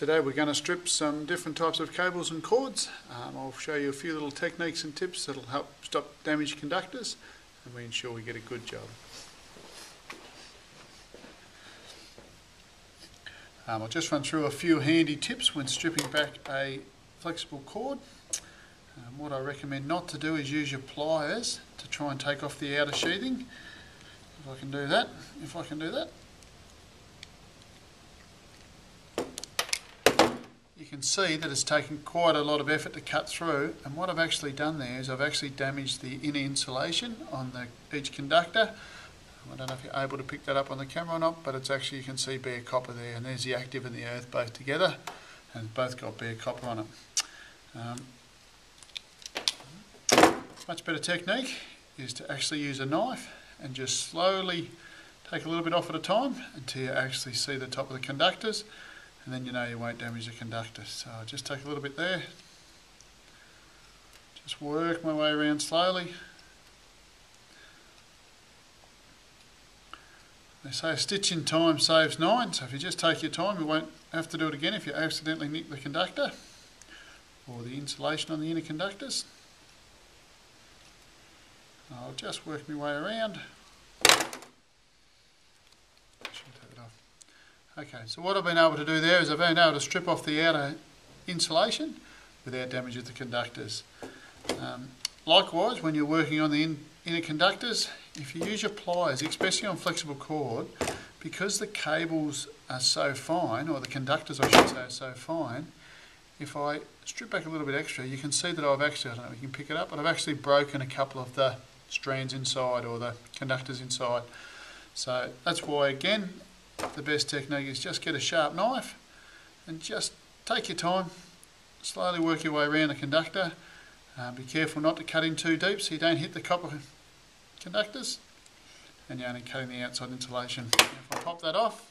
Today we're going to strip some different types of cables and cords. I'll show you a few little techniques and tips that will help stop damaged conductors, and we ensure we get a good job. I'll just run through a few handy tips when stripping back a flexible cord. What I recommend not to do is use your pliers to try and take off the outer sheathing. If I can do that. You can see that it's taken quite a lot of effort to cut through, and what I've actually done there is I've actually damaged the inner insulation on each conductor. I don't know if you're able to pick that up on the camera or not, but it's actually, you can see bare copper there, and there's the active and the earth both together, and both got bare copper on them. Much better technique is to actually use a knife and just slowly take a little bit off at a time until you actually see the top of the conductors, and then you know you won't damage the conductor. So I'll just take a little bit there, just work my way around slowly. They say a stitch in time saves 9, so if you just take your time you won't have to do it again if you accidentally nick the conductor or the insulation on the inner conductors. I'll just work my way around. Okay, so what I've been able to do there is I've been able to strip off the outer insulation without damaging the conductors. Likewise, when you're working on the inner conductors, if you use your pliers, especially on flexible cord, because the cables are so fine, or the conductors I should say are so fine, if I strip back a little bit extra, you can see that I've actually, I don't know if you can pick it up, but I've actually broken a couple of the strands inside, or the conductors inside. So that's why, again, the best technique is just get a sharp knife and just take your time, slowly work your way around the conductor. Be careful not to cut in too deep so you don't hit the copper conductors, and you're only cutting the outside insulation. Now if I pop that off,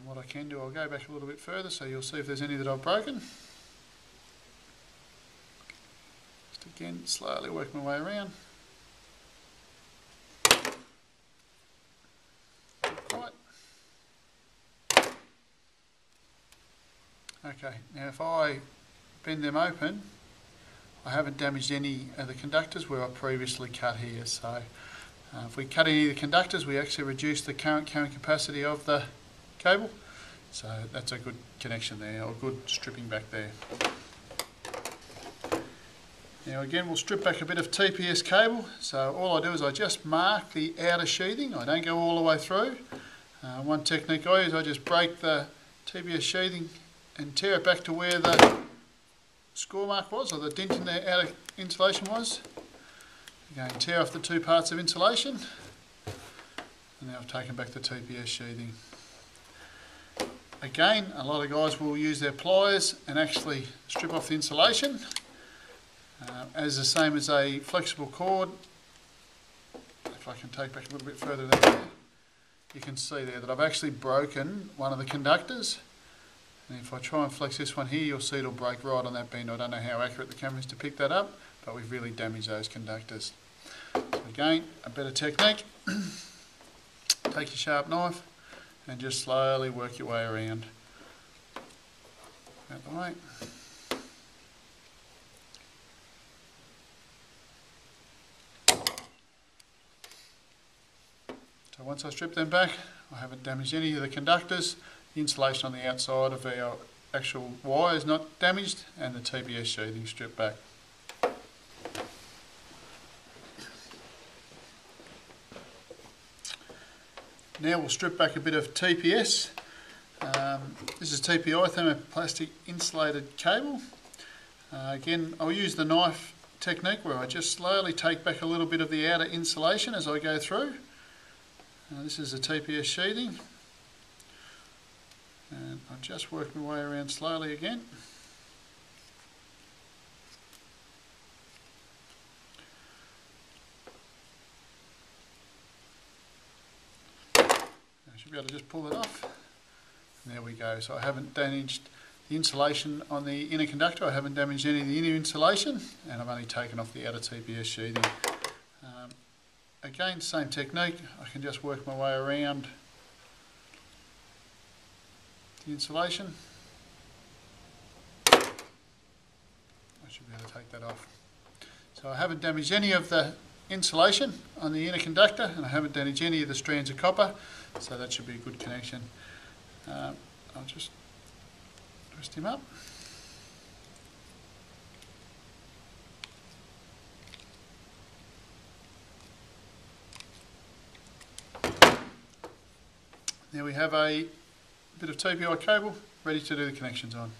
what I can do, I'll go back a little bit further so you'll see if there's any that I've broken. Just again, slowly work my way around. Okay, now if I bend them open, I haven't damaged any of the conductors where I previously cut here. So if we cut any of the conductors, we actually reduce the current carrying capacity of the cable. So that's a good connection there, or good stripping back there. Now again, we'll strip back a bit of TPS cable. So all I do is I just mark the outer sheathing. I don't go all the way through. One technique I use, I just break the TPS sheathing and tear it back to where the score mark was, or the dent in the outer insulation was. Again, tear off the two parts of insulation, and now I've taken back the TPS sheathing. Again, a lot of guys will use their pliers and actually strip off the insulation. As the same as a flexible cord, if I can take back a little bit further than there, you can see there that I've actually broken one of the conductors. And if I try and flex this one here, you'll see it'll break right on that bend. I don't know how accurate the camera is to pick that up, but we've really damaged those conductors. So again, a better technique. Take your sharp knife and just slowly work your way around. Out the way. So once I strip them back, I haven't damaged any of the conductors. The insulation on the outside of our actual wire is not damaged, and the TPS sheathing stripped back. Now we'll strip back a bit of TPS. This is TPI, thermoplastic insulated cable. Again, I'll use the knife technique where I just slowly take back a little bit of the outer insulation as I go through. This is the TPS sheathing. And I'll just work my way around slowly again. I should be able to just pull it off. And there we go. So I haven't damaged the insulation on the inner conductor. I haven't damaged any of the inner insulation, and I've only taken off the outer TPS sheathing. Again, same technique. I can just work my way around the insulation. I should be able to take that off. So I haven't damaged any of the insulation on the inner conductor, and I haven't damaged any of the strands of copper, so that should be a good connection. I'll just twist him up. Now we have a bit of TPI cable ready to do the connections on.